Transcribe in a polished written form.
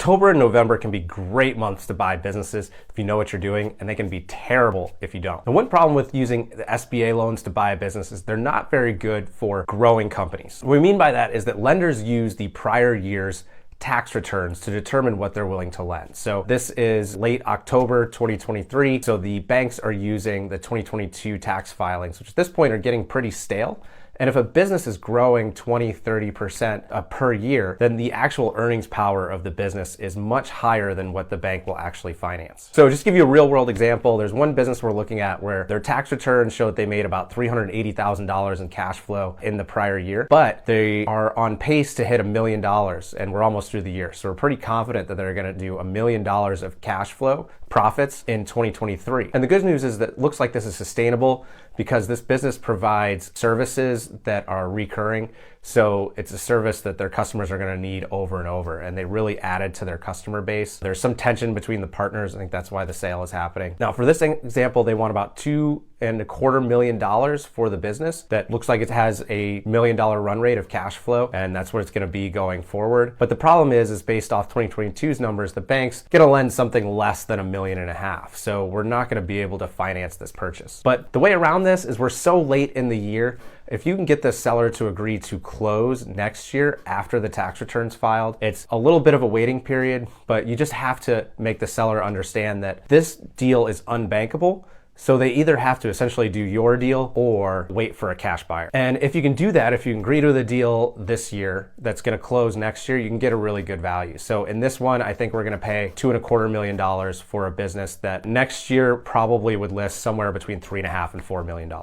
October and November can be great months to buy businesses if you know what you're doing, and they can be terrible if you don't. And one problem with using the SBA loans to buy a business is they're not very good for growing companies. What we mean by that is that lenders use the prior year's tax returns to determine what they're willing to lend. So this is late October 2023. So the banks are using the 2022 tax filings, which at this point are getting pretty stale. And if a business is growing 20-30% per year, then the actual earnings power of the business is much higher than what the bank will actually finance. So just to give you a real world example, there's one business we're looking at where their tax returns show that they made about $380,000 in cash flow in the prior year, but they are on pace to hit $1 million, and we're almost through the year. So we're pretty confident that they're going to do $1 million of cash flow profits in 2023. And the good news is that it looks like this is sustainable because this business provides services that are recurring. So it's a service that their customers are going to need over and over, and they really added to their customer base. There's some tension between the partners. I think that's why the sale is happening. Now, for this example, they want about $2.25 million for the business. That looks like it has a $1 million run rate of cash flow, and that's what it's going to be going forward. But the problem is based off 2022's numbers, the bank's going to lend something less than $1.5 million. So we're not going to be able to finance this purchase. But the way around this is we're so late in the year. If you can get the seller to agree to close next year after the tax returns filed, it's a little bit of a waiting period, but you just have to make the seller understand that this deal is unbankable. So they either have to essentially do your deal or wait for a cash buyer. And if you can do that, if you can agree to the deal this year that's going to close next year, you can get a really good value. So in this one, I think we're going to pay $2.25 million for a business that next year probably would list somewhere between $3.5 and $4 million.